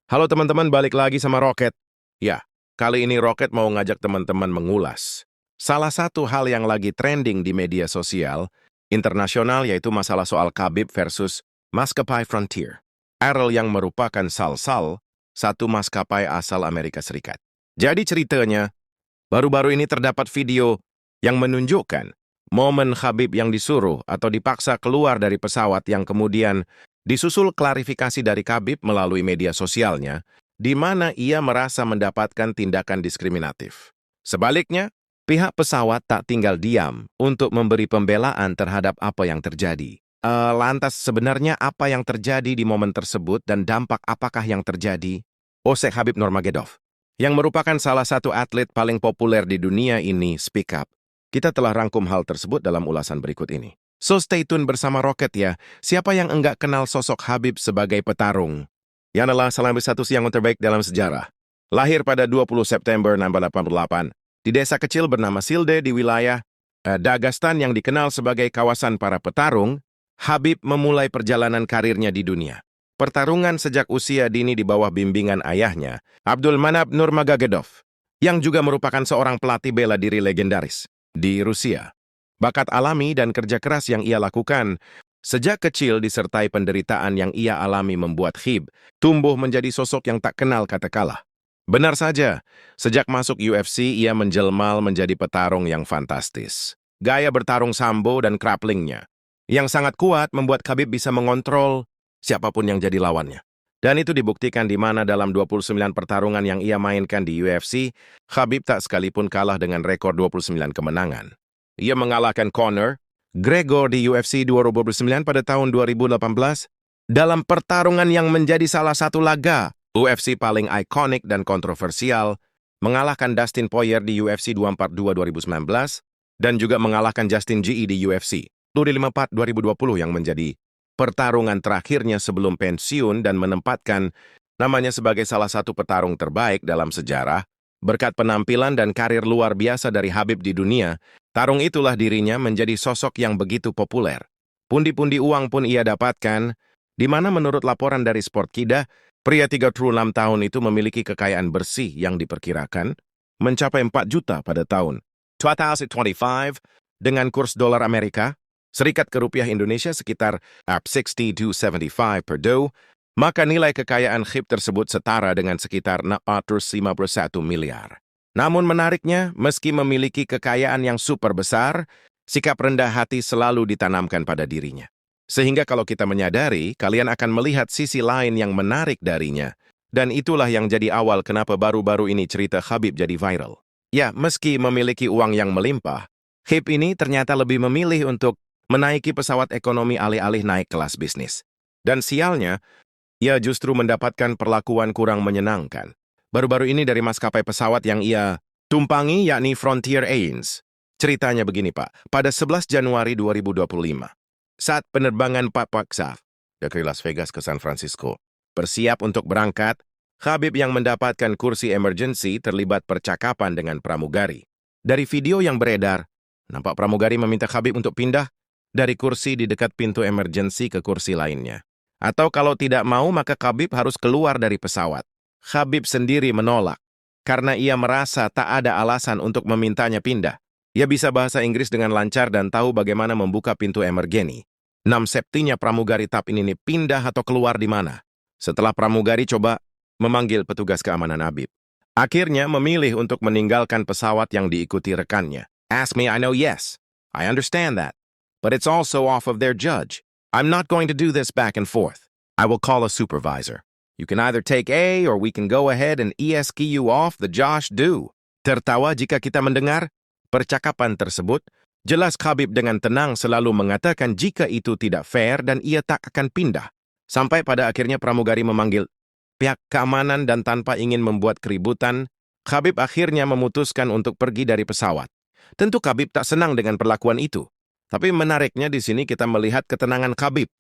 Halo teman-teman, balik lagi sama Rocket. Ya, kali ini Rocket mau ngajak teman-teman mengulas salah satu hal yang lagi trending di media sosial internasional, yaitu masalah soal Khabib versus maskapai Frontier. Airlines yang merupakan satu maskapai asal Amerika Serikat. Jadi ceritanya, baru-baru ini terdapat video yang menunjukkan momen Khabib yang disuruh atau dipaksa keluar dari pesawat, yang kemudian disusul klarifikasi dari Khabib melalui media sosialnya, di mana ia merasa mendapatkan tindakan diskriminatif. Sebaliknya, pihak pesawat tak tinggal diam untuk memberi pembelaan terhadap apa yang terjadi. Lantas sebenarnya apa yang terjadi di momen tersebut dan dampak apakah yang terjadi? Khabib Nurmagomedov, yang merupakan salah satu atlet paling populer di dunia ini, speak up. Kita telah rangkum hal tersebut dalam ulasan berikut ini. So stay tune bersama Rocket ya. Siapa yang enggak kenal sosok Khabib sebagai petarung? Yang adalah salah satu yang terbaik dalam sejarah. Lahir pada 20 September 1988 di desa kecil bernama Silde di wilayah Dagestan yang dikenal sebagai kawasan para petarung, Khabib memulai perjalanan karirnya di dunia pertarungan sejak usia dini di bawah bimbingan ayahnya, Abdul Nurmagomedov, yang juga merupakan seorang pelatih bela diri legendaris di Rusia. Bakat alami dan kerja keras yang ia lakukan sejak kecil disertai penderitaan yang ia alami membuat Khabib tumbuh menjadi sosok yang tak kenal kata kalah. Benar saja, sejak masuk UFC ia menjelma menjadi petarung yang fantastis. Gaya bertarung sambo dan grapplingnya yang sangat kuat membuat Khabib bisa mengontrol siapapun yang jadi lawannya. Dan itu dibuktikan di mana dalam 29 pertarungan yang ia mainkan di UFC, Khabib tak sekalipun kalah dengan rekor 29 kemenangan. Ia mengalahkan Conor Gregor di UFC 2029 pada tahun 2018 dalam pertarungan yang menjadi salah satu laga UFC paling ikonik dan kontroversial, mengalahkan Dustin Poirier di UFC 242 2019 dan juga mengalahkan Justin GE di UFC 254 2020 yang menjadi pertarungan terakhirnya sebelum pensiun dan menempatkan namanya sebagai salah satu petarung terbaik dalam sejarah. Berkat penampilan dan karir luar biasa dari Khabib di dunia, tarung itulah dirinya menjadi sosok yang begitu populer. Pundi-pundi uang pun ia dapatkan, di mana menurut laporan dari Sportkida, pria 36 tahun itu memiliki kekayaan bersih yang diperkirakan mencapai 4 juta pada tahun 2025 dengan kurs dolar Amerika Serikat ke rupiah Indonesia sekitar 60 to 75 per do, maka nilai kekayaan Khabib tersebut setara dengan sekitar 451 miliar. Namun menariknya, meski memiliki kekayaan yang super besar, sikap rendah hati selalu ditanamkan pada dirinya. Sehingga kalau kita menyadari, kalian akan melihat sisi lain yang menarik darinya. Dan itulah yang jadi awal kenapa baru-baru ini cerita Khabib jadi viral. Ya, meski memiliki uang yang melimpah, Khabib ini ternyata lebih memilih untuk menaiki pesawat ekonomi alih-alih naik kelas bisnis. Dan sialnya, ia justru mendapatkan perlakuan kurang menyenangkan. Baru-baru ini dari maskapai pesawat yang ia tumpangi, yakni Frontier Airlines. Ceritanya begini, Pak. Pada 11 Januari 2025, saat penerbangan paksa dari Las Vegas ke San Francisco, bersiap untuk berangkat, Khabib yang mendapatkan kursi emergency terlibat percakapan dengan pramugari. Dari video yang beredar, nampak pramugari meminta Khabib untuk pindah dari kursi di dekat pintu emergency ke kursi lainnya. Atau kalau tidak mau, maka Khabib harus keluar dari pesawat. Khabib sendiri menolak, karena ia merasa tak ada alasan untuk memintanya pindah. Ia bisa bahasa Inggris dengan lancar dan tahu bagaimana membuka pintu emergency. 6 Septinya pramugari tap ini pindah atau keluar di mana. Setelah pramugari coba memanggil petugas keamanan Khabib, akhirnya memilih untuk meninggalkan pesawat yang diikuti rekannya. Ask me, I know yes. I understand that. But it's also off of their judge. I'm not going to do this back and forth. I will call a supervisor. You can either take A or we can go ahead and ESK you off the Josh do. Tertawa jika kita mendengar percakapan tersebut, jelas Khabib dengan tenang selalu mengatakan jika itu tidak fair dan ia tak akan pindah. Sampai pada akhirnya pramugari memanggil pihak keamanan dan tanpa ingin membuat keributan, Khabib akhirnya memutuskan untuk pergi dari pesawat. Tentu Khabib tak senang dengan perlakuan itu. Tapi menariknya di sini kita melihat ketenangan Khabib.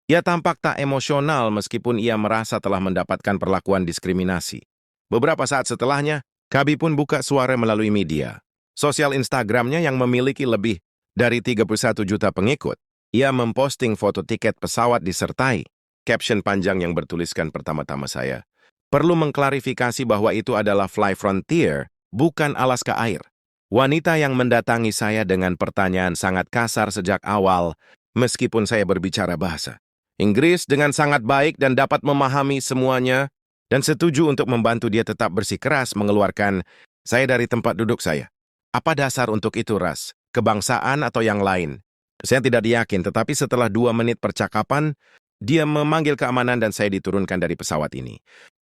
Ia tampak tak emosional meskipun ia merasa telah mendapatkan perlakuan diskriminasi. Beberapa saat setelahnya, Khabib pun buka suara melalui media sosial Instagramnya yang memiliki lebih dari 31 juta pengikut. Ia memposting foto tiket pesawat disertai caption panjang yang bertuliskan pertama-tama saya perlu mengklarifikasi bahwa itu adalah Fly Frontier, bukan Alaska Air. Wanita yang mendatangi saya dengan pertanyaan sangat kasar sejak awal, meskipun saya berbicara bahasa Inggris dengan sangat baik dan dapat memahami semuanya, dan setuju untuk membantu dia tetap bersikeras mengeluarkan saya dari tempat duduk saya. Apa dasar untuk itu, ras, kebangsaan, atau yang lain? Saya tidak yakin, tetapi setelah 2 menit percakapan, dia memanggil keamanan dan saya diturunkan dari pesawat ini.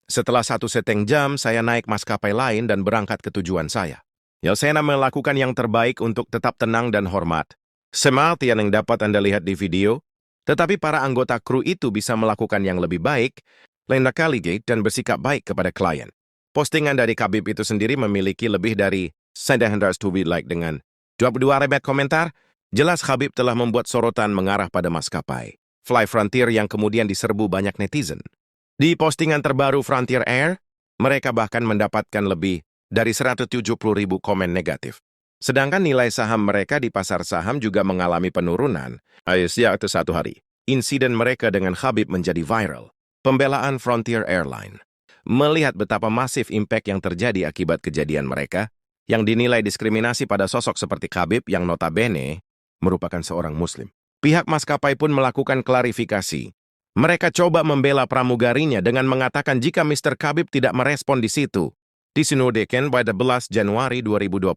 Setelah 1,5 jam, saya naik maskapai lain dan berangkat ke tujuan saya. Saya melakukan yang terbaik untuk tetap tenang dan hormat. Seperti yang dapat Anda lihat di video, tetapi para anggota kru itu bisa melakukan yang lebih baik, lain kali dan bersikap baik kepada klien. Postingan dari Khabib itu sendiri memiliki lebih dari 100 like dengan 22 komentar. Jelas Khabib telah membuat sorotan mengarah pada maskapai Fly Frontier yang kemudian diserbu banyak netizen. Di postingan terbaru Frontier Air, mereka bahkan mendapatkan lebih dari 170.000 komen negatif. Sedangkan nilai saham mereka di pasar saham juga mengalami penurunan. Sejak itu 1 hari, insiden mereka dengan Khabib menjadi viral. Pembelaan Frontier Airline melihat betapa masif impact yang terjadi akibat kejadian mereka, yang dinilai diskriminasi pada sosok seperti Khabib yang notabene merupakan seorang Muslim. Pihak maskapai pun melakukan klarifikasi. Mereka coba membela pramugarinya dengan mengatakan jika Mr. Khabib tidak merespon di situ, disinudeken pada 11 Januari 2025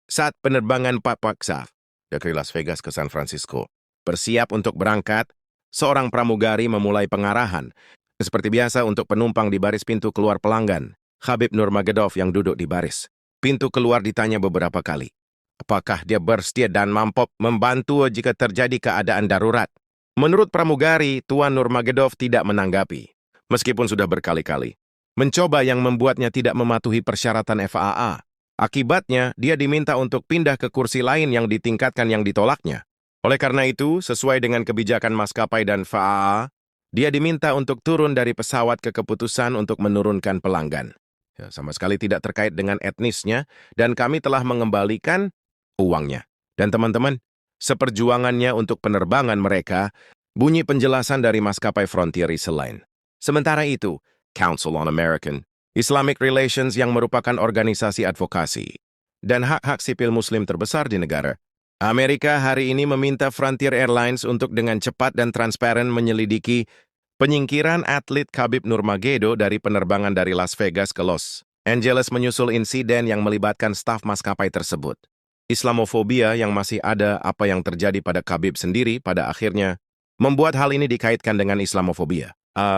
saat penerbangan paksa dari Las Vegas ke San Francisco. Bersiap untuk berangkat, seorang pramugari memulai pengarahan. Seperti biasa untuk penumpang di baris pintu keluar pelanggan, Khabib Nurmagomedov yang duduk di baris pintu keluar ditanya beberapa kali, apakah dia bersedia dan mampu membantu jika terjadi keadaan darurat. Menurut pramugari, Tuan Nurmagomedov tidak menanggapi, meskipun sudah berkali-kali mencoba yang membuatnya tidak mematuhi persyaratan FAA. Akibatnya, dia diminta untuk pindah ke kursi lain yang ditingkatkan yang ditolaknya. Oleh karena itu, sesuai dengan kebijakan maskapai dan FAA, dia diminta untuk turun dari pesawat ke keputusan untuk menurunkan pelanggan. Sama sekali tidak terkait dengan etnisnya, dan kami telah mengembalikan uangnya. Dan teman-teman, seperjuangannya untuk penerbangan mereka, bunyi penjelasan dari maskapai Frontier selain. Sementara itu, Council on American Islamic Relations yang merupakan organisasi advokasi dan hak-hak sipil muslim terbesar di negara Amerika hari ini meminta Frontier Airlines untuk dengan cepat dan transparan menyelidiki penyingkiran atlet Khabib Nurmagomedov dari penerbangan dari Las Vegas ke Los Angeles menyusul insiden yang melibatkan staf maskapai tersebut. Islamofobia yang masih ada apa yang terjadi pada Khabib sendiri pada akhirnya membuat hal ini dikaitkan dengan Islamofobia.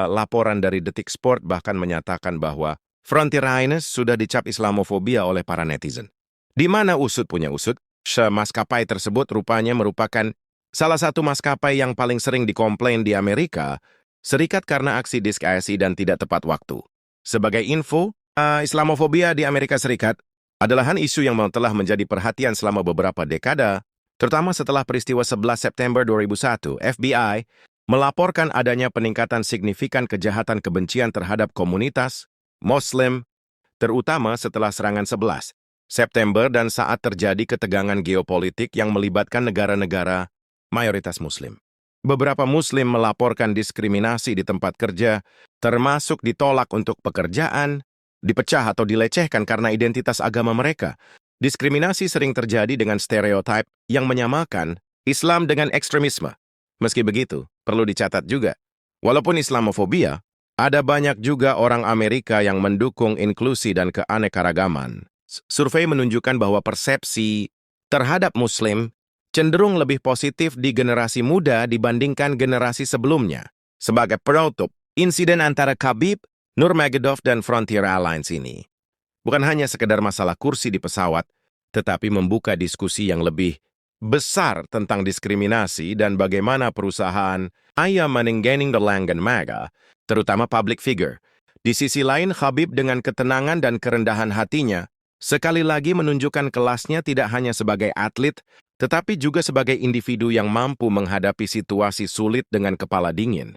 Laporan dari Detik Sport bahkan menyatakan bahwa Frontier Airlines sudah dicap Islamofobia oleh para netizen. Di mana usut punya usut, maskapai tersebut rupanya merupakan salah satu maskapai yang paling sering dikomplain di Amerika Serikat karena aksi diskriminasi dan tidak tepat waktu. Sebagai info, Islamofobia di Amerika Serikat adalah isu yang telah menjadi perhatian selama beberapa dekade, terutama setelah peristiwa 11 September 2001, FBI melaporkan adanya peningkatan signifikan kejahatan kebencian terhadap komunitas Muslim, terutama setelah serangan 11 September dan saat terjadi ketegangan geopolitik yang melibatkan negara-negara mayoritas Muslim. Beberapa Muslim melaporkan diskriminasi di tempat kerja, termasuk ditolak untuk pekerjaan, dipecah atau dilecehkan karena identitas agama mereka. Diskriminasi sering terjadi dengan stereotip yang menyamakan Islam dengan ekstremisme. Meski begitu, perlu dicatat juga, walaupun Islamofobia, ada banyak juga orang Amerika yang mendukung inklusi dan keanekaragaman. Survei menunjukkan bahwa persepsi terhadap Muslim cenderung lebih positif di generasi muda dibandingkan generasi sebelumnya. Sebagai penutup, insiden antara Khabib, Nurmagomedov, dan Frontier Airlines ini bukan hanya sekedar masalah kursi di pesawat, tetapi membuka diskusi yang lebih besar tentang diskriminasi dan bagaimana perusahaan meningganing the langan maga, terutama public figure. Di sisi lain, Khabib dengan ketenangan dan kerendahan hatinya sekali lagi menunjukkan kelasnya tidak hanya sebagai atlet, tetapi juga sebagai individu yang mampu menghadapi situasi sulit dengan kepala dingin.